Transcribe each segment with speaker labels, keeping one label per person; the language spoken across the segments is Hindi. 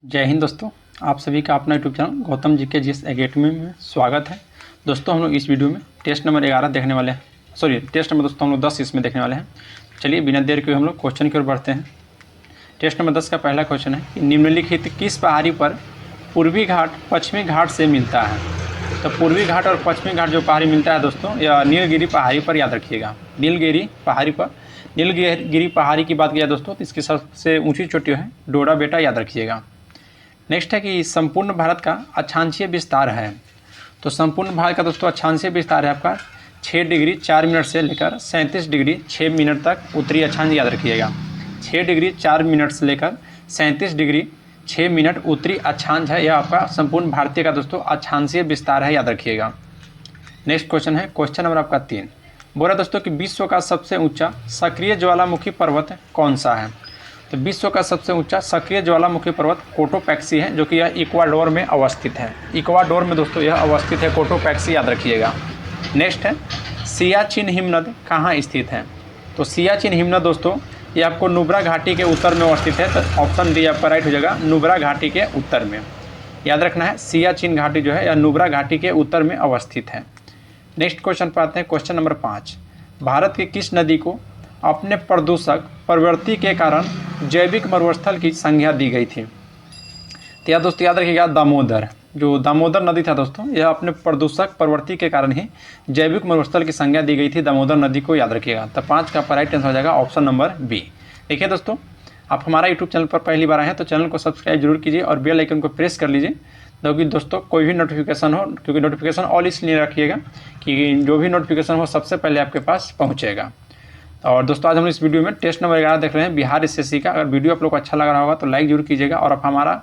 Speaker 1: जय हिंद दोस्तों, आप सभी का अपना यूट्यूब चैनल गौतम जी के जीएस एकेडमी में स्वागत है। दोस्तों हम लोग इस वीडियो में टेस्ट नंबर 11 देखने वाले हैं, टेस्ट नंबर दोस्तों हम लोग 10 इसमें देखने वाले हैं। चलिए बिना देर के हम लोग क्वेश्चन की ओर बढ़ते हैं। टेस्ट नंबर 10 का पहला क्वेश्चन है कि निम्नलिखित किस पहाड़ी पर पूर्वी घाट पश्चिमी घाट से मिलता है। तो पूर्वी घाट और पश्चिमी घाट जो पहाड़ी मिलता है दोस्तों, यह नीलगिरी पहाड़ी पर याद रखिएगा। नीलगिरी पहाड़ी की बात किया दोस्तों, तो इसकी सबसे ऊँची चोटी है डोडा बेटा, याद रखिएगा। नेक्स्ट है कि संपूर्ण भारत का अक्षांशीय विस्तार है। तो संपूर्ण भारत का दोस्तों अक्षांशीय विस्तार है आपका 6 डिग्री 4 मिनट से लेकर 37 डिग्री 6 मिनट तक उत्तरी अक्षांश, याद रखिएगा। 6 डिग्री 4 मिनट से लेकर 37 डिग्री 6 मिनट उत्तरी अक्षांश है, यह आपका संपूर्ण भारतीय का दोस्तों अक्षांशीय विस्तार है, याद रखिएगा। नेक्स्ट क्वेश्चन है क्वेश्चन नंबर आपका 3। बोला दोस्तों कि विश्व का सबसे ऊंचा सक्रिय ज्वालामुखी पर्वत कौन सा है। तो विश्व का सबसे ऊंचा सक्रिय ज्वालामुखी पर्वत कोटोपैक्सी है, जो कि यह इक्वाडोर में अवस्थित है। इक्वाडोर में दोस्तों यह अवस्थित है कोटोपैक्सी, याद रखिएगा। नेक्स्ट है सियाचिन हिमनद कहाँ स्थित है। तो सियाचिन हिमनद दोस्तों ये आपको नुब्रा घाटी के उत्तर में अवस्थित है। तो ऑप्शन डी आपका राइट हो जाएगा, नुब्रा घाटी के उत्तर में। याद रखना है सियाचिन घाटी जो है यह नुब्रा घाटी के उत्तर में अवस्थित है। नेक्स्ट क्वेश्चन पर आते हैं क्वेश्चन नंबर 5। भारत की किस नदी को अपने प्रदूषक प्रवृत्ति के कारण जैविक मरुस्थल की संज्ञा दी गई थी। तो यह दोस्तों याद रखिएगा दामोदर, जो दामोदर नदी था दोस्तों, यह अपने प्रदूषक प्रवृत्ति के कारण ही जैविक मरुस्थल की संज्ञा दी गई थी दामोदर नदी को, याद रखिएगा। तो 5 का राइट आंसर हो जाएगा ऑप्शन नंबर बी। देखिए दोस्तों, आप हमारा यूट्यूब चैनल पर पहली बार आए हैं तो चैनल को सब्सक्राइब जरूर कीजिए और बेल आइकन को प्रेस कर लीजिए, क्योंकि दोस्तों कोई भी नोटिफिकेशन हो, क्योंकि नोटिफिकेशन ऑल इसलिए रखिएगा कि जो भी नोटिफिकेशन हो सबसे पहले आपके पास पहुँचेगा। और दोस्तों आज हम इस वीडियो में टेस्ट नंबर 11 देख रहे हैं बिहार एसएससी का। अगर वीडियो आप लोग को अच्छा लग रहा होगा तो लाइक जरूर कीजिएगा। और आप हमारा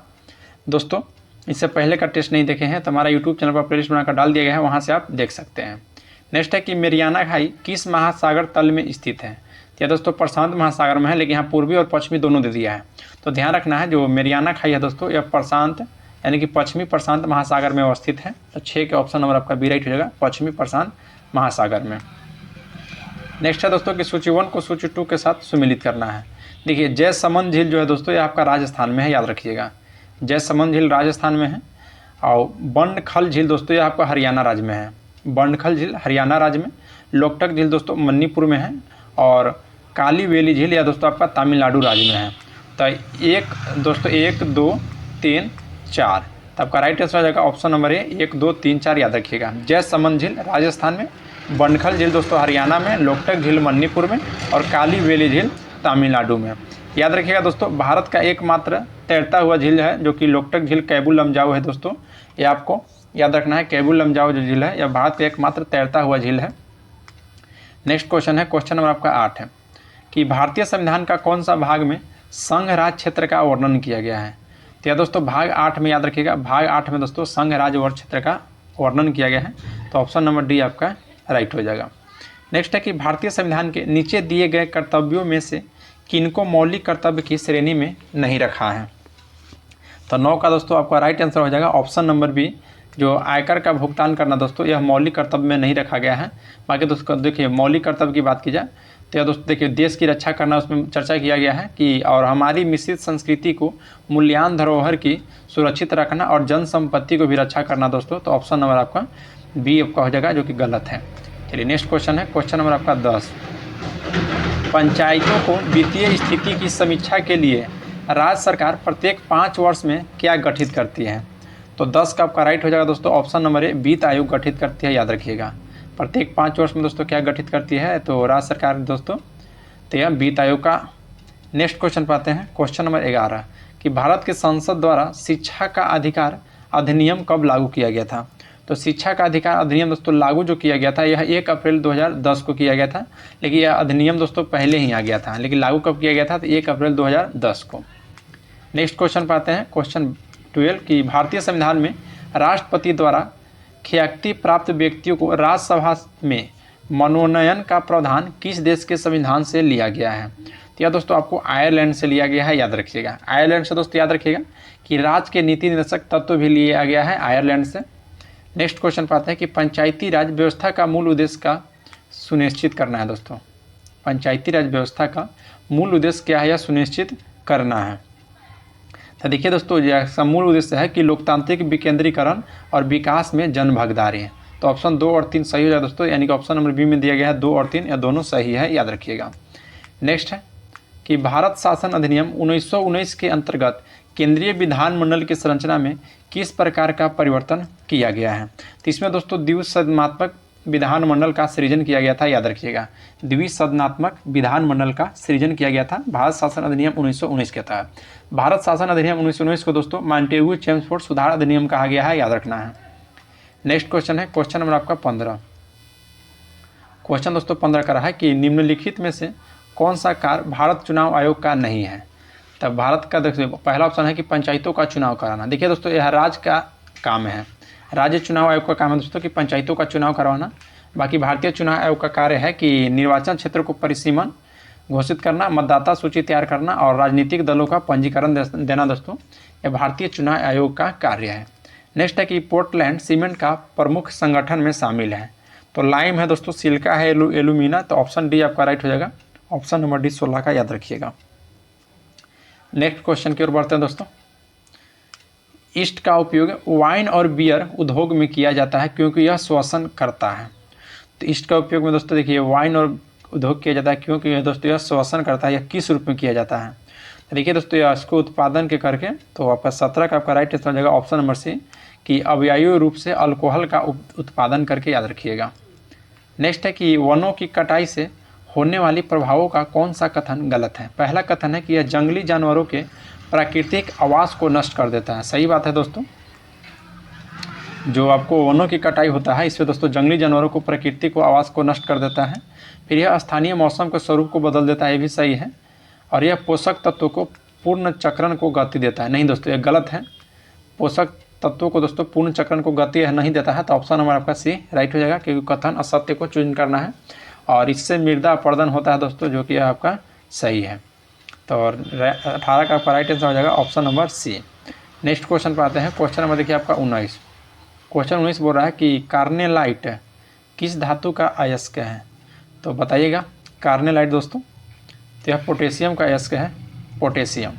Speaker 1: दोस्तों इससे पहले का टेस्ट नहीं देखे हैं तो हमारा यूट्यूब चैनल पर प्लेलिस्ट बनाकर डाल दिया गया है, वहाँ से आप देख सकते हैं। नेक्स्ट है कि मेरियाना खाई किस महासागर तल में स्थित है। तो यह दोस्तों प्रशांत महासागर में है, लेकिन यहाँ पूर्वी और पश्चिमी दोनों दे दिया है। तो ध्यान रखना है जो मेरियाना खाई है दोस्तों यह प्रशांत यानी कि पश्चिमी प्रशांत महासागर में अवस्थित है। तो 6 के ऑप्शन नंबर आपका बी राइट हो जाएगा, पश्चिमी प्रशांत महासागर में। नेक्स्ट है दोस्तों कि सूची 1 को सूची 2 के साथ सुमिलित करना है। देखिए जयसमंद झील जो है दोस्तों ये आपका राजस्थान में है, याद रखिएगा। जयसमंद झील राजस्थान में है। और बंडखल झील दोस्तों ये आपका हरियाणा राज्य में है। बंडखल झील हरियाणा राज्य में। लोकटक झील दोस्तों मणिपुर में है। और काली वेली झील यह दोस्तों आपका तमिलनाडु राज्य में है। तो 1 2 3 4 तो आपका राइट आंसर हो जाएगा ऑप्शन नंबर ए 1 2 3 4, याद रखिएगा। जयसमंद झील राजस्थान में, बंडखल झील दोस्तों हरियाणा में, लोकटक झील मणिपुर में और काली वेली झील तमिलनाडु में। याद रखिएगा दोस्तों भारत का एकमात्र तैरता हुआ झील है जो कि लोकटक झील कैबुल लमजाओ है दोस्तों, ये आपको याद रखना है। कैबुल लमजाओ जो झील है यह भारत का एकमात्र तैरता हुआ झील है। नेक्स्ट क्वेश्चन है क्वेश्चन नंबर आपका 8 है कि भारतीय संविधान का कौन सा भाग में संघ राज्य क्षेत्र का वर्णन किया गया है। तो यह दोस्तों भाग 8 में, याद रखिएगा भाग 8 में दोस्तों संघ राज्य वर्ग क्षेत्र का वर्णन किया गया है। तो ऑप्शन नंबर डी आपका राइट हो जाएगा। नेक्स्ट है कि भारतीय संविधान के नीचे दिए गए कर्तव्यों में से किनको मौलिक कर्तव्य की श्रेणी में नहीं रखा है। तो 9 का दोस्तों आपका राइट आंसर हो जाएगा ऑप्शन नंबर बी, जो आयकर का भुगतान करना दोस्तों यह मौलिक कर्तव्य में नहीं रखा गया है। बाकी दोस्तों देखिए मौलिक कर्तव्य की बात की जाए तो यह दोस्तों देखिए देश की रक्षा करना, उसमें चर्चा किया गया है कि और हमारी मिश्रित संस्कृति को मूल्यवान धरोहर की सुरक्षित रखना और जन संपत्ति को भी रक्षा करना दोस्तों। तो ऑप्शन नंबर आपका बी आपका हो जाएगा, जो कि गलत है। चलिए नेक्स्ट क्वेश्चन है क्वेश्चन नंबर आपका 10। पंचायतों को वित्तीय स्थिति की समीक्षा के लिए राज्य सरकार प्रत्येक 5 वर्ष में क्या गठित करती है। तो 10 का आपका राइट हो जाएगा दोस्तों ऑप्शन नंबर ए वित्त आयोग गठित करती है, याद रखिएगा। प्रत्येक 5 वर्ष में दोस्तों क्या गठित करती है, तो राज्य सरकार दोस्तों तो यह वित्त आयोग का। नेक्स्ट क्वेश्चन पाते हैं क्वेश्चन नंबर 11 कि भारत के संसद द्वारा शिक्षा का अधिकार अधिनियम कब लागू किया गया था। तो शिक्षा का अधिकार अधिनियम दोस्तों लागू जो किया गया था यह 1 अप्रैल 2010 को किया गया था, लेकिन यह अधिनियम दोस्तों पहले ही आ गया था, लेकिन लागू कब किया गया था, तो 1 अप्रैल 2010 को। नेक्स्ट क्वेश्चन पाते हैं क्वेश्चन 12 कि भारतीय संविधान में राष्ट्रपति द्वारा ख्याति प्राप्त व्यक्तियों को राज्यसभा में मनोनयन का प्रावधान किस देश के संविधान से लिया गया है। तो यह दोस्तों आपको आयरलैंड से लिया गया है, याद रखिएगा। आयरलैंड से दोस्तों याद रखिएगा कि राज्य के नीति निर्देशक तत्व भी लिया गया है आयरलैंड से। नेक्स्ट क्वेश्चन पाते हैं कि पंचायती राज व्यवस्था का मूल उद्देश्य का सुनिश्चित करना है दोस्तों। पंचायती राज व्यवस्था का मूल उद्देश्य क्या है, यह सुनिश्चित करना है। तो देखिए दोस्तों, यह मूल उद्देश्य है कि लोकतांत्रिक विकेंद्रीकरण और विकास में जन भागीदारी है। तो ऑप्शन 2 और 3 सही हो जाए दोस्तों, यानी कि ऑप्शन नंबर बी में दिया गया है 2 और 3, या दोनों सही है, याद रखिएगा। नेक्स्ट है कि भारत शासन अधिनियम 1919 के अंतर्गत केंद्रीय विधानमंडल की संरचना में किस प्रकार का परिवर्तन किया गया है। तो इसमें दोस्तों द्विसदनात्मक विधानमंडल का सृजन किया गया था, याद रखिएगा। द्विसदनात्मक विधानमंडल का सृजन किया गया था भारत शासन अधिनियम 1919 के तहत। भारत शासन अधिनियम 1919 को दोस्तों मॉन्टेग्यू चेम्सफोर्ड सुधार अधिनियम कहा गया है, याद रखना है। नेक्स्ट क्वेश्चन है क्वेश्चन नंबर आपका 15। क्वेश्चन दोस्तों 15 का रहा है कि निम्नलिखित में से कौन सा कार्य भारत चुनाव आयोग का नहीं है। तब भारत का देखिए पहला ऑप्शन है कि पंचायतों का चुनाव कराना। देखिए दोस्तों, यह राज्य का काम है, राज्य चुनाव आयोग का काम है दोस्तों कि पंचायतों का चुनाव करवाना। बाकी भारतीय चुनाव आयोग का कार्य है कि निर्वाचन क्षेत्र को परिसीमन घोषित करना, मतदाता सूची तैयार करना और राजनीतिक दलों का पंजीकरण देना। दोस्तों यह भारतीय चुनाव आयोग का कार्य है। नेक्स्ट है कि पोर्टलैंड सीमेंट का प्रमुख संगठन में शामिल है। तो लाइम है दोस्तों, सिल्का है, एलुमिना। तो ऑप्शन डी आपका राइट हो जाएगा, ऑप्शन नंबर डी 16 का याद रखिएगा। नेक्स्ट क्वेश्चन की ओर बढ़ते हैं दोस्तों। ईस्ट का उपयोग वाइन और बियर उद्योग में किया जाता है क्योंकि यह श्वसन करता है। तो ईस्ट का उपयोग में दोस्तों देखिए वाइन और उद्योग किया जाता है क्योंकि यह दोस्तों यह श्वसन करता है। यह किस रूप में किया जाता है। तो देखिए दोस्तों, यह इसको उत्पादन के करके, तो आपका 17 का आपका राइट आंसर हो जाएगा ऑप्शन नंबर सी कि अव्ययीय रूप से अल्कोहल का उत्पादन करके, याद रखिएगा। नेक्स्ट है कि वनों की कटाई से होने वाली प्रभावों का कौन सा कथन गलत है। पहला कथन है कि यह जंगली जानवरों के प्राकृतिक आवास को नष्ट कर देता है। सही बात है दोस्तों, जो आपको वनों की कटाई होता है इससे दोस्तों जंगली जानवरों को प्राकृतिक आवास को नष्ट कर देता है। फिर यह स्थानीय मौसम के स्वरूप को बदल देता है, ये भी सही है। और यह पोषक तत्वों को पूर्ण चक्रण को गति देता है। नहीं दोस्तों, यह गलत है। पोषक तत्वों को दोस्तों पूर्ण चक्रण को गति नहीं देता है। तो ऑप्शन नंबर आपका सी राइट हो जाएगा, क्योंकि कथन असत्य को चुन करना है और इससे मृदा अपरदन होता है दोस्तों, जो कि आपका सही है। तो 18 का राइट आंसर हो जाएगा option number C. Next question पर आते हैं। क्वेश्चन नंबर देखिए आपका 19। क्वेश्चन 19 बोल रहा है कि कार्नेलाइट किस धातु का अयस्क है। तो बताइएगा कार्नेलाइट दोस्तों, तो यह पोटेशियम का अयस्क है, पोटेशियम।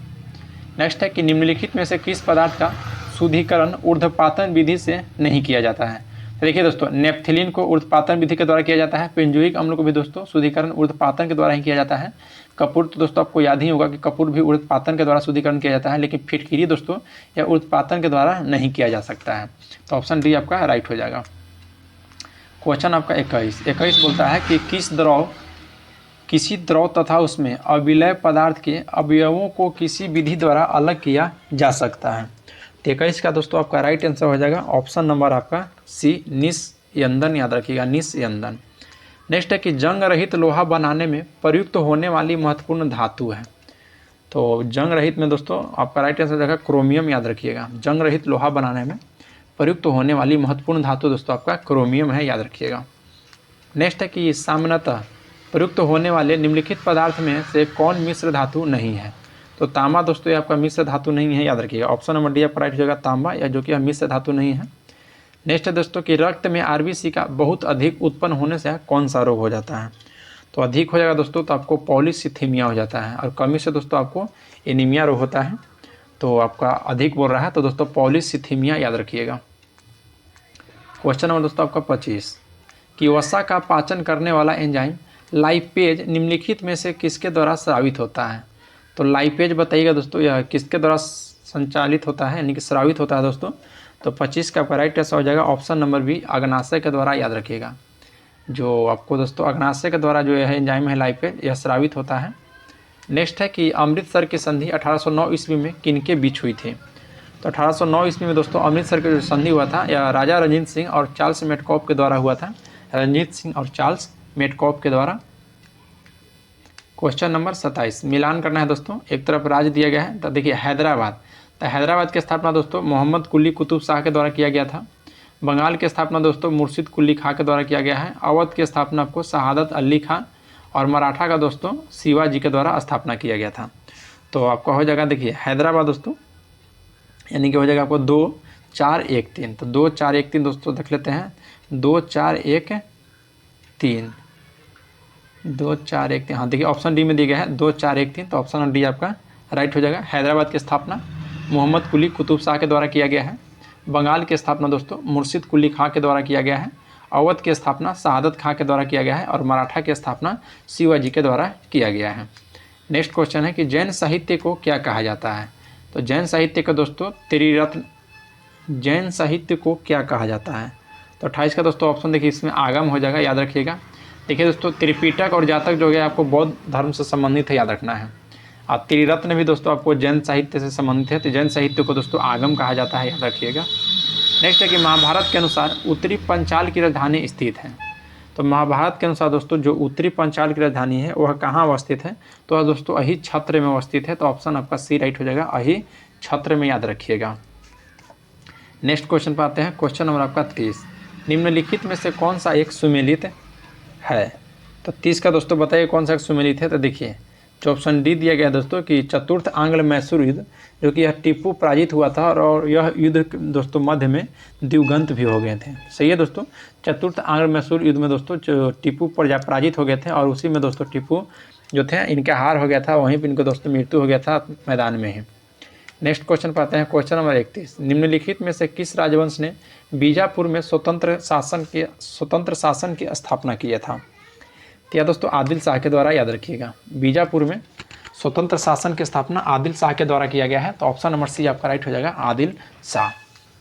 Speaker 1: नेक्स्ट है कि निम्नलिखित में से किस पदार्थ का शुद्धिकरण ऊर्ध्वपातन विधि से नहीं किया जाता है। तो देखिए दोस्तों, नेप्थिलीन को ऊर्ध्वपातन विधि के द्वारा किया जाता है। बेंजोइक अम्ल को भी दोस्तों शुद्धिकरण ऊर्ध्वपातन के द्वारा ही किया जाता है। कपूर तो दोस्तों आपको याद ही होगा कि कपूर भी ऊर्ध्वपातन के द्वारा शुद्धिकरण किया जाता है, लेकिन फिटकिरी दोस्तों यह ऊर्ध्वपातन के द्वारा नहीं किया जा सकता है। तो ऑप्शन डी आपका राइट हो जाएगा। क्वेश्चन आपका 21 बोलता है कि किसी द्रव तथा उसमें अविलय पदार्थ के अवयवों को किसी विधि द्वारा अलग किया जा सकता है। 21 का दोस्तों आपका राइट आंसर हो जाएगा ऑप्शन नंबर आपका सी निस्यंदन, याद रखिएगा निस्यंदन। नेक्स्ट है कि जंग रहित लोहा बनाने में प्रयुक्त होने वाली महत्वपूर्ण धातु है। तो जंग रहित में दोस्तों आपका राइट आंसर हो जाएगा क्रोमियम, याद रखिएगा। जंग रहित लोहा बनाने में प्रयुक्त होने वाली महत्वपूर्ण धातु दोस्तों आपका क्रोमियम है, याद रखिएगा। नेक्स्ट है कि सामान्यतः प्रयुक्त होने वाले निम्नलिखित पदार्थ में से कौन मिश्र धातु नहीं है। तो तांबा दोस्तों ये आपका मिश्र धातु नहीं है, याद रखिएगा। ऑप्शन नंबर डी आपका राइट हो जाएगा तांबा, या जो कि मिश्र धातु नहीं है। नेक्स्ट है दोस्तों कि रक्त में आरबीसी का बहुत अधिक उत्पन्न होने से कौन सा रोग हो जाता है। तो अधिक हो जाएगा दोस्तों तो आपको पॉलीसिथीमिया हो जाता है, और कमी से दोस्तों आपको एनीमिया रोग होता है। तो आपका अधिक बोल रहा है तो दोस्तों पॉलीसिथीमिया, याद रखिएगा। क्वेश्चन नंबर दोस्तों आपका 25 कि वसा का पाचन करने वाला एंजाइम लाइपेज निम्नलिखित में से किसके द्वारा स्रावित होता है। तो लाइपेज बताइएगा दोस्तों यह किसके द्वारा संचालित होता है, यानी कि स्रावित होता है दोस्तों। तो 25 का राइट आंसर हो जाएगा ऑप्शन नंबर बी अग्नाशय के द्वारा, याद रखिएगा। जो आपको दोस्तों अग्नाशय के द्वारा जो है एंजाइम है लाइपेज, यह स्रावित होता है। नेक्स्ट है कि अमृतसर की संधि 1809 ईस्वी में किनके बीच हुई थी। तो 1809 ईस्वी में दोस्तों अमृतसर की जो संधि हुआ था यह राजा रणजीत सिंह और चार्ल्स मेटकॉफ के द्वारा हुआ था। रणजीत सिंह और चार्ल्स मेटकॉफ के द्वारा। क्वेश्चन नंबर 27 मिलान करना है दोस्तों। एक तरफ राज्य दिया गया है, तो देखिए हैदराबाद। तो हैदराबाद की स्थापना दोस्तों मोहम्मद कुली कुतुब शाह के द्वारा किया गया था। बंगाल की स्थापना दोस्तों मुर्शिद कुली खां के द्वारा किया गया है। अवध की स्थापना आपको शहादत अली खां, और मराठा का दोस्तों शिवाजी के द्वारा स्थापना किया गया था। तो आपका हो जाएगा देखिए हैदराबाद दोस्तों, यानी कि हो जाएगा आपको 2 4 1 3। तो 2 4 1 3 दोस्तों देख लेते हैं। 2 4 1 3 2 4 1 3। हाँ देखिए ऑप्शन डी में दिया गया है 2 4 1 3। तो ऑप्शन डी आपका राइट हो जाएगा। हैदराबाद की स्थापना मोहम्मद कुली कुतुब शाह के द्वारा किया गया है। बंगाल की स्थापना दोस्तों मुर्शिद कुली खां के द्वारा किया गया है। अवध की स्थापना शहादत खां के द्वारा किया गया है और मराठा की स्थापना शिवाजी के द्वारा किया गया है। नेक्स्ट क्वेश्चन है कि जैन साहित्य को क्या कहा जाता है। तो जैन साहित्य का दोस्तों त्रिरत्न, जैन साहित्य को क्या कहा जाता है। तो 28 का दोस्तों ऑप्शन देखिए इसमें आगम हो जाएगा, याद रखिएगा। देखिए दोस्तों त्रिपिटक और जातक जो है आपको बौद्ध धर्म से संबंधित है, याद रखना है। और त्रिरत्न भी दोस्तों आपको जैन साहित्य से संबंधित है, तो जैन साहित्य को दोस्तों आगम कहा जाता है, याद रखिएगा। नेक्स्ट है कि महाभारत के अनुसार उत्तरी पंचाल की राजधानी स्थित है। तो महाभारत के अनुसार दोस्तों जो उत्तरी पंचाल की राजधानी है वह कहाँ अवस्थित है। तो वह दोस्तों अही छत्र में अवस्थित है। तो ऑप्शन आपका सी राइट हो जाएगा, अही छत्र में, याद रखिएगा। नेक्स्ट क्वेश्चन पर आते हैं, क्वेश्चन नंबर आपका 30। निम्नलिखित में से कौन सा एक सुमेलित है। तो 30 का दोस्तों बताइए कौन सा एक सुमेलित है। तो देखिए जो ऑप्शन डी दिया गया दोस्तों कि चतुर्थ आंग्ल मैसूर युद्ध, जो कि यह टीपू पराजित हुआ था और यह युद्ध दोस्तों मध्य में दिवगंत भी हो गए थे। सही है दोस्तों, चतुर्थ आंग्ल मैसूर युद्ध में दोस्तों जो टीपू पराजित हो गए थे और उसी में दोस्तों टीपू जो थे इनका हार हो गया था, वहीं पर इनको दोस्तों मृत्यु हो गया था मैदान में ही। नेक्स्ट क्वेश्चन पर आते हैं, क्वेश्चन नंबर 31। निम्नलिखित में से किस राजवंश ने बीजापुर में स्वतंत्र शासन की स्थापना किया था। तो यह दोस्तों आदिल शाह के द्वारा, याद रखिएगा। बीजापुर में स्वतंत्र शासन की स्थापना आदिल शाह के द्वारा किया गया है। तो ऑप्शन नंबर सी आपका राइट हो जाएगा, आदिल शाह।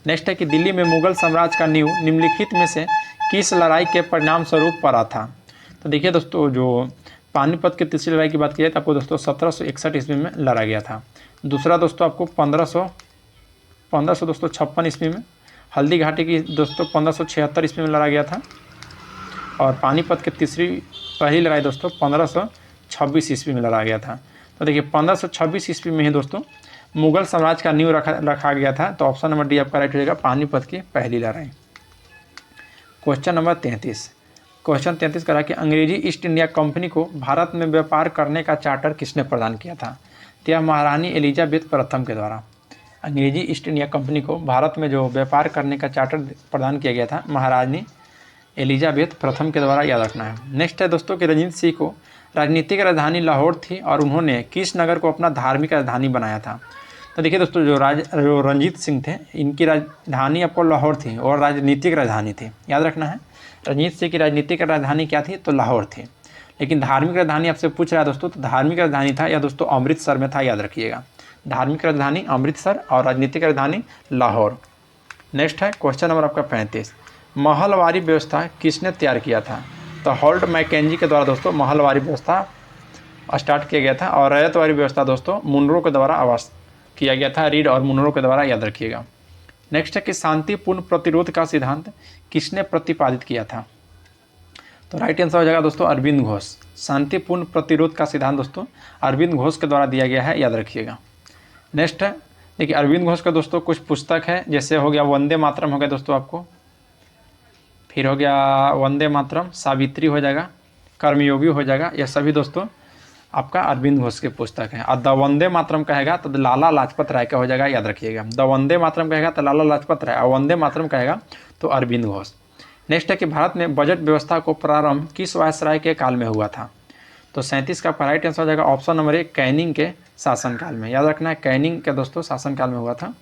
Speaker 1: नेक्स्ट है कि दिल्ली में मुगल साम्राज्य का नींव निम्नलिखित में से किस लड़ाई के परिणाम स्वरूप पड़ा था। तो देखिए दोस्तों जो पानीपत की तीसरी लड़ाई की बात की जाए तो आपको दोस्तों 1761 ईस्वी में लड़ा गया था। दूसरा दोस्तों आपको 1500 दोस्तों 56 ईस्वी में। हल्दी घाटी की दोस्तों 1576 ईस्वी में लड़ा गया था। और पानीपत की पहली लड़ाई दोस्तों 1526 ईस्वी में लड़ा गया था। तो देखिए 1526 ईस्वी में ही दोस्तों मुगल साम्राज्य का नींव रखा गया था। तो ऑप्शन नंबर डी आपका राइट हो जाएगा, पानीपत की पहली लड़ाई। Question number 33। क्वेश्चन 33 करा कि अंग्रेजी ईस्ट इंडिया कंपनी को भारत में व्यापार करने का चार्टर किसने प्रदान किया था। तो यह महारानी एलिजाबेथ प्रथम के द्वारा। अंग्रेजी ईस्ट इंडिया कंपनी को भारत में जो व्यापार करने का चार्टर प्रदान किया गया था महारानी एलिजाबेथ प्रथम के द्वारा, याद रखना है। नेक्स्ट है दोस्तों कि रंजीत सिंह को राजनीतिक राजधानी लाहौर थी और उन्होंने किस नगर को अपना धार्मिक राजधानी बनाया था। तो देखिए दोस्तों जो रंजीत सिंह थे इनकी राजधानी आपको लाहौर थी और राजनीतिक राजधानी थी, याद रखना है। रंजीत सिंह की राजनीतिक राजधानी क्या थी, तो लाहौर थी। लेकिन धार्मिक राजधानी आपसे पूछ रहा है दोस्तों, तो धार्मिक राजधानी था या दोस्तों अमृतसर में था, याद रखिएगा। धार्मिक राजधानी अमृतसर और राजनीतिक राजधानी लाहौर। नेक्स्ट है क्वेश्चन नंबर आपका 35। महलवारी व्यवस्था किसने तैयार किया था। तो हॉल्ट मैकेंजी के द्वारा दोस्तों महलवारी व्यवस्था स्टार्ट किया गया था और रैयतवारी व्यवस्था दोस्तों मुनरो के द्वारा किया गया था, रीड और मुनरो के द्वारा, याद रखिएगा। नेक्स्ट है कि शांतिपूर्ण प्रतिरोध का सिद्धांत किसने प्रतिपादित किया था। तो राइट आंसर हो जाएगा दोस्तों अरविंद घोष। शांतिपूर्ण प्रतिरोध का सिद्धांत दोस्तों अरविंद घोष के द्वारा दिया गया है, याद रखिएगा। नेक्स्ट है देखिए अरविंद घोष का दोस्तों कुछ पुस्तक है, जैसे हो गया वंदे मातरम हो गया दोस्तों आपको, फिर हो गया वंदे मातरम, सावित्री हो जाएगा, कर्मयोगी हो जाएगा। यह सभी दोस्तों आपका अरविंद घोष के पुस्तक है। और द वंदे मातरम कहेगा तो लाला लाजपत राय का हो जाएगा, याद रखिएगा। द वंदे मातरम कहेगा तो लाला लाजपत राय और वंदे मातरम कहेगा तो अरविंद घोष। नेक्स्ट है कि भारत में बजट व्यवस्था को प्रारंभ किस वायसराय के काल में हुआ था। तो 37 का राइट आंसर हो जाएगा ऑप्शन नंबर 1 कैनिंग के शासनकाल में, याद रखना है। कैनिंग के दोस्तों शासनकाल में हुआ था।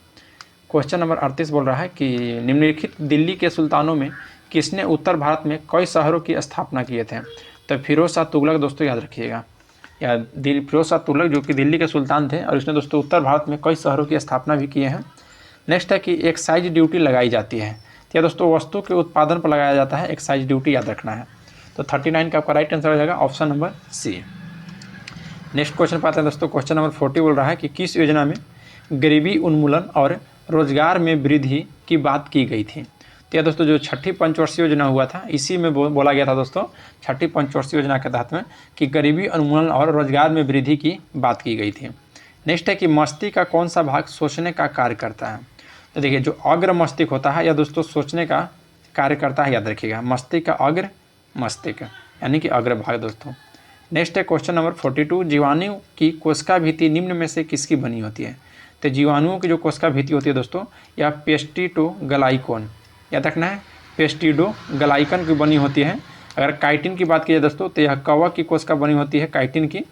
Speaker 1: क्वेश्चन नंबर 38 बोल रहा है कि निम्नलिखित दिल्ली के सुल्तानों में किसने उत्तर भारत में कई शहरों की स्थापना किए थे। तो फिरोज शाह तुगलक दोस्तों, याद रखिएगा। या फिरोज शाह तुगलक जो कि दिल्ली के सुल्तान थे और इसने दोस्तों उत्तर भारत में कई शहरों की स्थापना भी किए हैं। नेक्स्ट है कि एक्साइज ड्यूटी लगाई जाती है। तो यह दोस्तों वस्तु के उत्पादन पर लगाया जाता है एक्साइज ड्यूटी, याद रखना है। तो 39 का आपका राइट आंसर हो जाएगा option number C. Next question पाते हैं दोस्तों, क्वेश्चन नंबर 40 बोल रहा है कि किस योजना में गरीबी उन्मूलन और रोजगार में वृद्धि की बात की गई थी। तो यह दोस्तों जो छठी पंचवर्षीय योजना हुआ था इसी में बोला गया था दोस्तों, छठी पंचवर्षीय योजना के तहत में कि गरीबी उन्मूलन और रोजगार में वृद्धि की बात की गई थी। नेक्स्ट है कि मस्तिष्क का कौन सा भाग सोचने का कार्य करता है। तो देखिए जो अग्र मस्तिष्क होता है यह दोस्तों सोचने का कार्य करता है, याद रखिएगा। मस्तिष्क का अग्र मस्तिष्क यानी कि अग्र भाग दोस्तों। नेक्स्ट है क्वेश्चन नंबर 42। जीवाणु की कोशिका भित्ति निम्न में से किसकी बनी होती है। तो जीवाणुओं की जो कोशिका भित्ति होती है दोस्तों यह पेस्टिडोग्लाइकन, याद रखना है, पेस्टिडोग्लाइकन की बनी होती है। अगर काइटिन की बात की जाए दोस्तों तो यह कवक की कोशिका बनी होती है काइटिन की।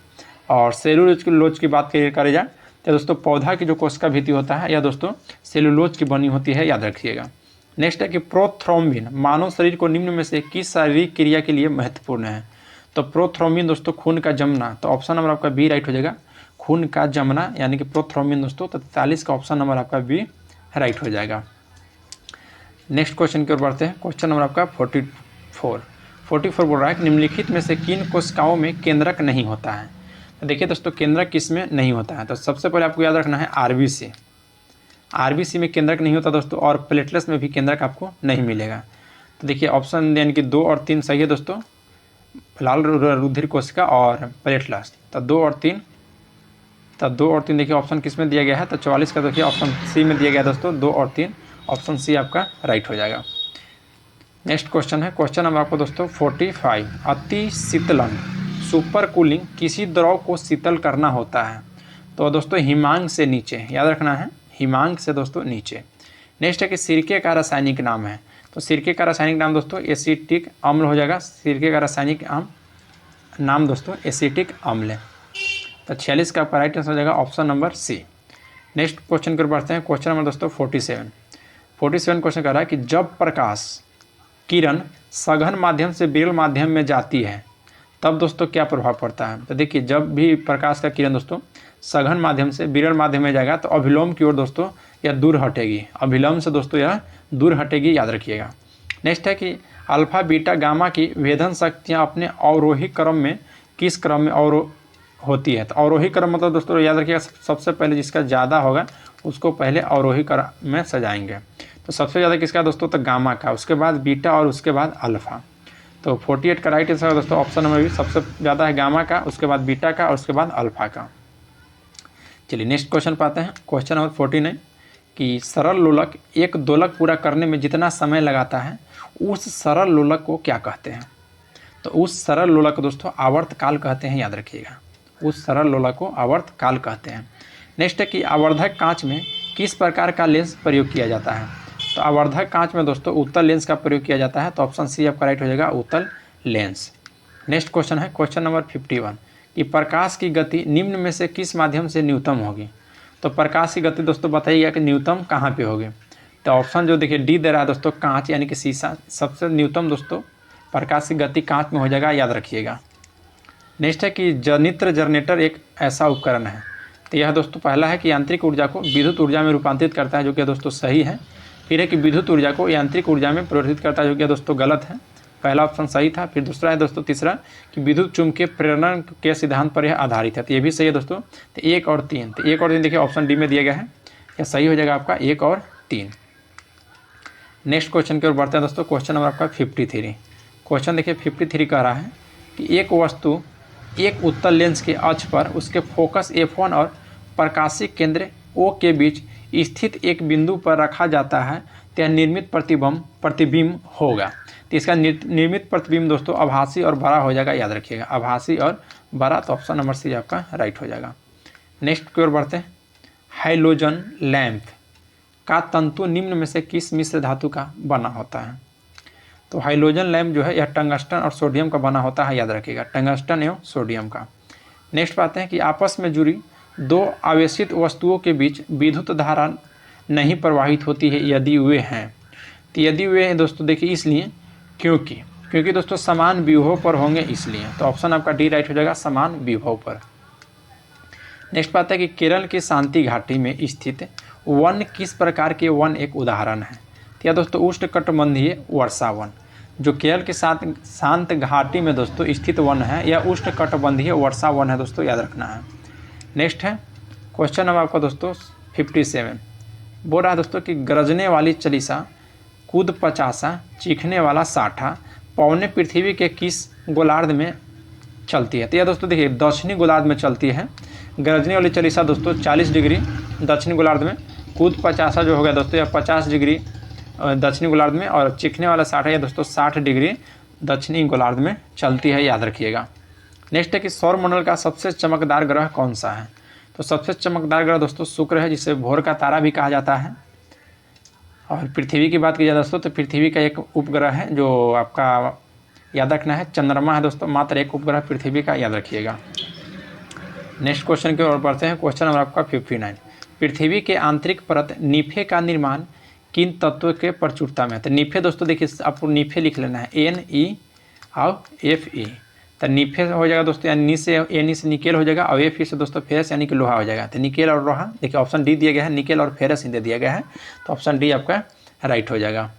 Speaker 1: और सेलुलोज की बात करी जाए तो दोस्तों पौधा की जो कोशिका भित्ति होता है यह दोस्तों सेलुलोज की बनी होती है, याद रखिएगा। नेक्स्ट है कि प्रोथ्रोम्बिन मानव शरीर को निम्न में से किस शारीरिक क्रिया के लिए महत्वपूर्ण है? तो प्रोथ्रोम्बिन दोस्तों खून का जमना, तो ऑप्शन नंबर आपका बी राइट हो जाएगा, खून का जमना यानी कि प्रोथ्रोम्बिन दोस्तों। तो 43 का ऑप्शन नंबर आपका बी राइट हो जाएगा। नेक्स्ट क्वेश्चन की ओर बढ़ते हैं। क्वेश्चन नंबर आपका 44 बोल रहा है कि निम्नलिखित में से किन कोशिकाओं में केंद्रक नहीं होता है? तो देखिए दोस्तों केंद्रक किस में नहीं होता है? तो सबसे पहले आपको याद रखना है आरबीसी। आरबीसी में केंद्रक नहीं होता दोस्तों, और प्लेटलेट्स में भी केंद्रक आपको नहीं मिलेगा। तो देखिए ऑप्शन यानी कि 2 और 3 सही है दोस्तों, लाल रुधिर कोशिका और प्लेटलेट्स। तो 2 और 3 देखिए ऑप्शन किस में दिया गया है? तो 44 का देखिए ऑप्शन सी में दिया गया है दोस्तों, 2 और 3 ऑप्शन सी आपका राइट हो जाएगा। नेक्स्ट क्वेश्चन है क्वेश्चन नंबर आपको दोस्तों 45, अति शीतलन सुपर कूलिंग किसी द्रव को शीतल करना होता है? तो दोस्तों हिमांक से नीचे, याद रखना है हिमांक से दोस्तों नीचे। नेक्स्ट है कि सिरके का रासायनिक नाम है? तो सिरके का रासायनिक नाम दोस्तों एसिटिक अम्ल हो जाएगा। सिरके का रासायनिक नाम दोस्तों एसिटिक अम्ल है। तो 46 का राइट आंसर हो जाएगा option number C. Next question कर बढ़ते हैं। क्वेश्चन नंबर दोस्तों 47 क्वेश्चन कर रहा है कि जब प्रकाश किरण सघन माध्यम से विरल माध्यम में जाती है तब दोस्तों क्या प्रभाव पड़ता है? तो देखिए जब भी प्रकाश का किरण दोस्तों सघन माध्यम से विरल माध्यम में जाएगा तो अभिलोम की ओर दोस्तों यह दूर हटेगी, अभिलोम से दोस्तों यह दूर हटेगी, याद रखिएगा। नेक्स्ट है कि अल्फा बीटा गामा की वेधन शक्तियाँ अपने अवरोही क्रम में किस क्रम में होती है? तो अवरोही क्रम मतलब दोस्तों याद रखिएगा सबसे पहले जिसका ज़्यादा होगा उसको पहले अवरोही क्रम में सजाएंगे। तो सबसे ज़्यादा किसका दोस्तों? तो गामा का, उसके बाद बीटा और उसके बाद अल्फ़ा। तो 48 का राइट आंसर दोस्तों ऑप्शन नंबर भी सबसे ज़्यादा है गामा का, उसके बाद बीटा का और उसके बाद अल्फ़ा का। चलिए नेक्स्ट क्वेश्चन पाते हैं। क्वेश्चन नंबर 49 कि सरल लोलक एक दोलक पूरा करने में जितना समय लगाता है उस सरल लोलक को क्या कहते हैं? तो उस सरल लोलक को दोस्तों आवर्त काल कहते हैं, याद रखिएगा। उस सरल लोलक को आवर्त काल कहते हैं। नेक्स्ट है कि आवर्धक कांच में किस प्रकार का लेंस प्रयोग किया जाता है? तो आवर्धक कांच में दोस्तों उत्तल लेंस का प्रयोग किया जाता है। तो ऑप्शन सी आपका राइट हो जाएगा, उत्तल लेंस। नेक्स्ट क्वेश्चन है क्वेश्चन नंबर 51 कि प्रकाश की गति निम्न में से किस माध्यम से न्यूनतम होगी? तो प्रकाश की गति दोस्तों बताइएगा कि न्यूनतम कहाँ पे होगी? तो ऑप्शन जो देखिए डी दे रहा है दोस्तों कांच यानी कि शीशा, सबसे न्यूनतम दोस्तों प्रकाश की गति कांच में हो जाएगा, याद रखिएगा। नेक्स्ट है कि जनित्र जनरेटर एक ऐसा उपकरण है। तो यह दोस्तों पहला है कि यांत्रिक ऊर्जा को विद्युत ऊर्जा में रूपांतरित करता है, जो कि दोस्तों सही है। फिर है कि विद्युत ऊर्जा को यांत्रिक ऊर्जा में परिवर्तित करता है, जो कि दोस्तों गलत है। पहला ऑप्शन सही था। फिर दूसरा है दोस्तों तीसरा कि विद्युत चुंबकीय प्रेरण के सिद्धांत पर यह आधारित है, तो ये भी सही है दोस्तों। तो 1 और 3, तो 1 और 3 देखिए ऑप्शन डी में दिया गया है, यह सही हो जाएगा आपका 1 और 3। नेक्स्ट क्वेश्चन की ओर बढ़ते हैं दोस्तों। क्वेश्चन नंबर आपका 53। क्वेश्चन देखिए 53 कह रहा है कि एक वस्तु एक उत्तल लेंस के अक्ष पर उसके फोकस F1 और प्रकाशीय केंद्र O के बीच स्थित एक बिंदु पर रखा जाता है तो यह निर्मित प्रतिबिंब होगा। तो इसका निर्मित प्रतिबिंब दोस्तों आभासी और बड़ा हो जाएगा, याद रखिएगा, आभासी और बड़ा। तो ऑप्शन नंबर सी आपका राइट हो जाएगा। नेक्स्ट की ओर बढ़ते हैं। हाइलोजन लैंप का तंतु निम्न में से किस मिश्र धातु का बना होता है? तो हाइलोजन लैंप जो है यह टंगस्टन और सोडियम का बना होता है, याद रखिएगा, टंगस्टन एवं सोडियम का। नेक्स्ट पाते हैं कि आपस में जुड़ी दो आवेशित वस्तुओं के बीच विद्युत धारा नहीं प्रवाहित होती है यदि वे हैं। तो यदि वे हैं दोस्तों देखिए इसलिए क्योंकि दोस्तों समान विभव पर होंगे, इसलिए। तो ऑप्शन आपका डी राइट हो जाएगा, समान विभव पर। नेक्स्ट बात है कि केरल की शांति घाटी में स्थित वन किस प्रकार के वन एक उदाहरण है? तो यह दोस्तों उष्णकटिबंधीय वर्षा वन, जो केरल के साथ शांत घाटी में दोस्तों स्थित वन है, यह उष्णकटिबंधीय वर्षा वन है दोस्तों, याद रखना है। नेक्स्ट है क्वेश्चन नंबर आपका दोस्तों 57। बोल रहा है दोस्तों कि गरजने वाली चलीसा, कूद पचासा, चीखने वाला साठा पौने पृथ्वी के किस गोलार्ध में चलती है? तो यह दोस्तों देखिए दक्षिणी गोलार्ध में चलती है। गरजने वाली चलीसा दोस्तों 40 डिग्री दक्षिणी गोलार्ध में, कूद पचासा जो हो गया दोस्तों यह 50 डिग्री दक्षिणी गोलार्ध में, और चीखने वाला साठा यह दोस्तों 60 डिग्री दक्षिणी गोलार्ध में चलती है, याद रखिएगा। नेक्स्ट है कि सौरमंडल का सबसे चमकदार ग्रह कौन सा है? तो सबसे चमकदार ग्रह दोस्तों शुक्र है, जिसे भोर का तारा भी कहा जाता है। और पृथ्वी की बात की जाए दोस्तों तो पृथ्वी का एक उपग्रह है जो आपका याद रखना है, चंद्रमा है दोस्तों, मात्र एक उपग्रह पृथ्वी का, याद रखिएगा। नेक्स्ट क्वेश्चन की ओर बढ़ते हैं। क्वेश्चन नंबर आपका 59। पृथ्वी के आंतरिक परत नीफे का निर्माण किन तत्वों के प्रचुरता में है? तो नीफे दोस्तों देखिए, आपको नीफे लिख लेना है, NEFE। तो नीफे हो जाएगा दोस्तों, यानी नी से NE से निकेल हो जाएगा, और FE से दोस्तों फेरस यानी कि लोहा हो जाएगा। तो निकेल और लोहा, देखिए ऑप्शन डी दिया गया है, निकेल और फेरस दे दिया गया है, तो ऑप्शन डी आपका राइट हो जाएगा।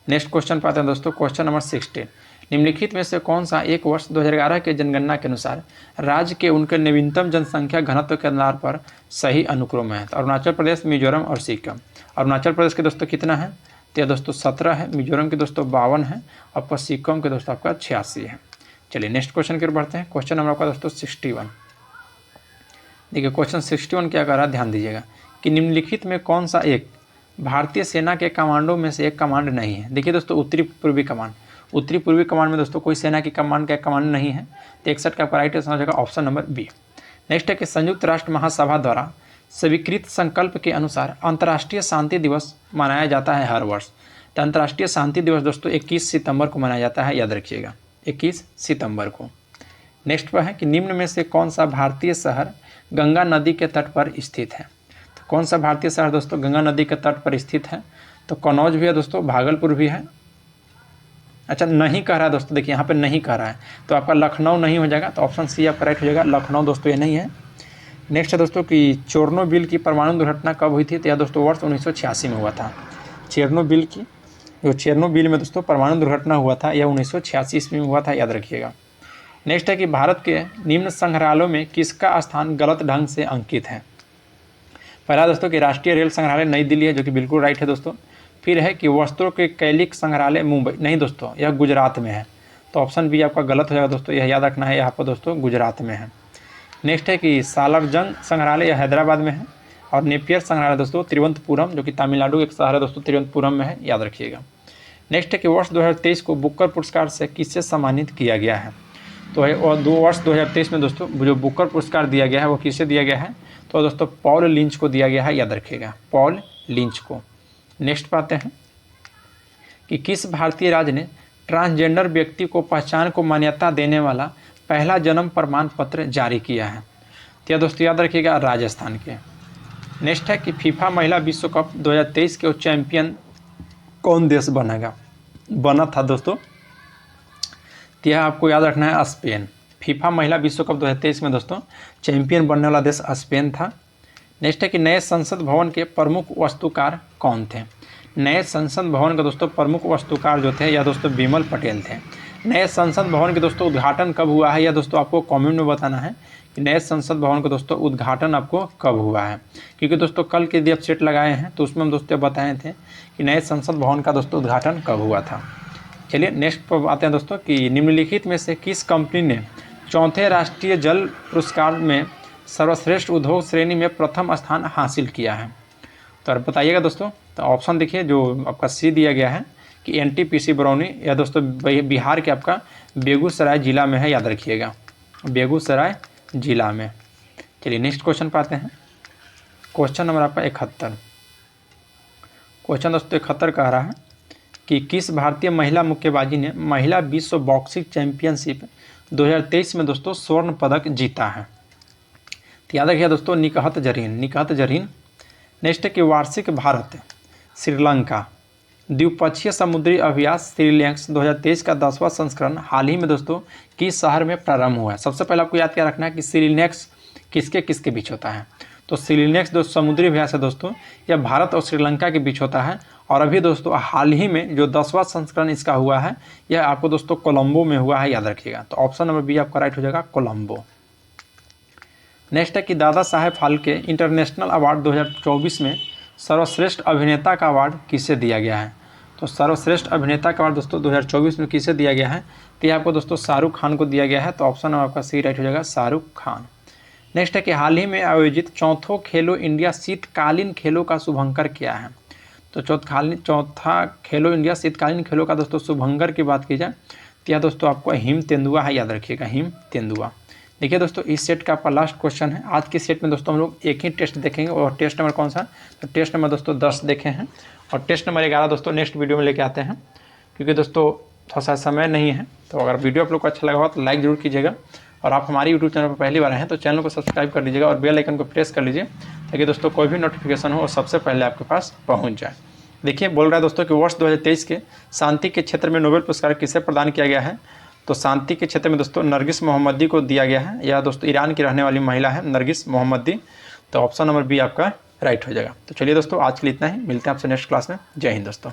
Speaker 1: नेक्स्ट क्वेश्चन पाते हैं दोस्तों। Question number 16। निम्नलिखित में से कौन सा एक वर्ष 2011 के जनगणना के अनुसार राज्य के उनके नवीनतम जनसंख्या घनत्व के आधार पर सही अनुक्रम है? तो अरुणाचल प्रदेश, मिजोरम और सिक्किम। अरुणाचल प्रदेश के दोस्तों कितना है? तो यह दोस्तों 17 है, मिजोरम के दोस्तों 52 है, और सिक्किम के दोस्तों आपका 86 है। चलिए नेक्स्ट क्वेश्चन की ओर बढ़ते हैं। क्वेश्चन नंबर आपका दोस्तों 61। देखिए क्वेश्चन 61 क्या कर रहा है, ध्यान दीजिएगा कि निम्नलिखित में कौन सा एक भारतीय सेना के कमांडों में से एक कमांड नहीं है? देखिए दोस्तों उत्तरी पूर्वी कमांड, उत्तरी पूर्वी कमांड में दोस्तों कोई सेना की कमांड का कमांड नहीं है, तो 61 का राइट आंसर हो जाएगा ऑप्शन नंबर बी। नेक्स्ट है कि संयुक्त राष्ट्र महासभा द्वारा स्वीकृत संकल्प के अनुसार अंतर्राष्ट्रीय शांति दिवस मनाया जाता है हर वर्ष। तो अंतर्राष्ट्रीय शांति दिवस दोस्तों 21 सितंबर को मनाया जाता है, याद रखिएगा 21 सितंबर को। नेक्स्ट पर है कि निम्न में से कौन सा भारतीय शहर गंगा नदी के तट पर स्थित है? तो कौन सा भारतीय शहर दोस्तों गंगा नदी के तट पर स्थित है? तो कन्नौज भी है दोस्तों, भागलपुर भी है। अच्छा नहीं कह रहा है दोस्तों, देखिए यहाँ पे नहीं कह रहा है, तो आपका लखनऊ नहीं हो जाएगा, तो ऑप्शन सी आपका राइट हो जाएगा, लखनऊ दोस्तों ये नहीं है। नेक्स्ट है दोस्तों कि चेरनोबिल की परमाणु दुर्घटना कब हुई थी? तो यह दोस्तों वर्ष 1986 में हुआ था। चेरनोबिल की जो चेरनोबिल में दोस्तों परमाणु दुर्घटना हुआ था, यह 1986 ईस्वी में हुआ था, याद रखिएगा। नेक्स्ट है कि भारत के निम्न संग्रहालयों में किसका स्थान गलत ढंग से अंकित है? पहला दोस्तों कि राष्ट्रीय रेल संग्रहालय नई दिल्ली है, जो कि बिल्कुल राइट है दोस्तों। फिर है कि वस्त्रों के कैलिक संग्रहालय मुंबई, नहीं दोस्तों यह गुजरात में है, तो ऑप्शन बी आपका गलत हो जाएगा दोस्तों, यह याद रखना है, यहाँ पर दोस्तों गुजरात में है। नेक्स्ट है कि सालारजंग संग्रहालय यह हैदराबाद में है, और नेपियर संग्रहालय दोस्तों तिरुवनंतपुरम, जो कि तमिलनाडु एक शहर है दोस्तों, तिरुवनंतपुरम में है, याद रखिएगा। नेक्स्ट है कि वर्ष 2023 को बुकर पुरस्कार से किससे सम्मानित किया गया है? तो और वर्ष 2023 में दोस्तों जो बुकर पुरस्कार दिया गया है वो किससे दिया गया है? तो दोस्तों पॉल लिंच को दिया गया है, याद रखिएगा, पॉल लिंच को। नेक्स्ट पाते हैं कि किस भारतीय राज्य ने ट्रांसजेंडर व्यक्ति को पहचान को मान्यता देने वाला पहला जन्म प्रमाण पत्र जारी किया है? तो यह दोस्तों याद रखिएगा राजस्थान के। नेक्स्ट है कि फीफा महिला विश्व कप 2023 के चैंपियन कौन देश बना था दोस्तों? तो यह आपको याद रखना है स्पेन। फीफा महिला विश्व कप 2023 में दोस्तों चैंपियन बनने वाला देश स्पेन था। नेक्स्ट है कि नए संसद भवन के प्रमुख वास्तुकार कौन थे? नए संसद भवन के दोस्तों प्रमुख वास्तुकार जो थे यह दोस्तों बिमल पटेल थे। नए संसद भवन के दोस्तों उद्घाटन कब हुआ है, यह दोस्तों आपको कमेंट में बताना है कि नए संसद भवन का दोस्तों उद्घाटन आपको कब हुआ है, क्योंकि दोस्तों कल के यदि आप सेट लगाए हैं तो उसमें हम दोस्तों बताए थे कि नए संसद भवन का दोस्तों उद्घाटन कब हुआ था। चलिए नेक्स्ट पर आते हैं दोस्तों कि निम्नलिखित में से किस कंपनी ने चौथे राष्ट्रीय जल पुरस्कार में सर्वश्रेष्ठ उद्योग श्रेणी में प्रथम स्थान हासिल किया है? तो बताइएगा दोस्तों। तो ऑप्शन देखिए जो आपका सी दिया गया है कि NTPC बरौनी, या दोस्तों बिहार के आपका बेगूसराय जिला में है, याद रखिएगा, बेगूसराय जिला में। चलिए नेक्स्ट क्वेश्चन पाते हैं। क्वेश्चन नंबर आपका 71। क्वेश्चन दोस्तों 71 कह रहा है कि किस भारतीय महिला मुक्केबाजी ने महिला विश्व बॉक्सिंग चैंपियनशिप 2023 में दोस्तों स्वर्ण पदक जीता है? तो याद रखिए दोस्तों निकहत जरीन। नेक्स्ट है कि वार्षिक भारत श्रीलंका द्विपक्षीय समुद्री अभ्यास श्रीलैंक्स 2023 का 10वां संस्करण हाल ही में दोस्तों किस शहर में प्रारंभ हुआ है? सबसे पहले आपको याद क्या रखना है कि श्रीलैंक्स किसके बीच होता है? तो श्रीलैंक्स दोस्तों समुद्री अभ्यास है दोस्तों, यह भारत और श्रीलंका के बीच होता है, और अभी दोस्तों हाल ही में जो 10वां संस्करण इसका हुआ है यह आपको दोस्तों कोलंबो में हुआ है, याद रखिएगा। तो ऑप्शन नंबर बी आपका राइट हो जाएगा, कोलंबो। नेक्स्ट है कि दादा साहेब फाल्के इंटरनेशनल अवार्ड 2024 में सर्वश्रेष्ठ अभिनेता का अवार्ड किसे दिया गया है? तो सर्वश्रेष्ठ अभिनेता का अवार्ड दोस्तों 2024 में किसे दिया गया है? तो यह आपको दोस्तों शाहरुख खान को दिया गया है, तो ऑप्शन आपका सी राइट हो जाएगा, शाहरुख खान। नेक्स्ट है कि हाल ही में आयोजित चौथा खेलो इंडिया शीतकालीन खेलों का शुभंकर क्या है? तो चौथा खेलो इंडिया शीतकालीन खेलों का दोस्तों शुभंकर की बात की जाए तो यह दोस्तों आपको हिम तेंदुआ है, याद रखिएगा, हिम तेंदुआ। देखिए दोस्तों इस सेट का आपका लास्ट क्वेश्चन है। आज के सेट में दोस्तों हम लोग एक ही टेस्ट देखेंगे, और टेस्ट नंबर कौन सा? तो टेस्ट नंबर दोस्तों 10 देखे हैं, और टेस्ट नंबर 11 दोस्तों नेक्स्ट वीडियो में लेके आते हैं, क्योंकि दोस्तों थोड़ा सा समय नहीं है। तो अगर वीडियो आप लोग को अच्छा लगा हो तो लाइक जरूर कीजिएगा, और आप हमारी यूट्यूब चैनल पर पहली बार आए हैं तो चैनल को सब्सक्राइब कर लीजिएगा और बेल आइकन को प्रेस कर लीजिए, ताकि दोस्तों कोई भी नोटिफिकेशन हो और सबसे पहले आपके पास पहुँच जाए। देखिए बोल रहा है दोस्तों कि वर्ष 2023 के शांति के क्षेत्र में नोबेल पुरस्कार किसे प्रदान किया गया है। तो शांति के क्षेत्र में दोस्तों नरगिस मोहम्मदी को दिया गया है। यह दोस्तों ईरान की रहने वाली महिला है नरगिस मोहम्मदी। तो ऑप्शन नंबर बी आपका राइट हो जाएगा। तो चलिए दोस्तों आज के लिए इतना ही, मिलते हैं आपसे नेक्स्ट क्लास में। जय हिंद दोस्तों।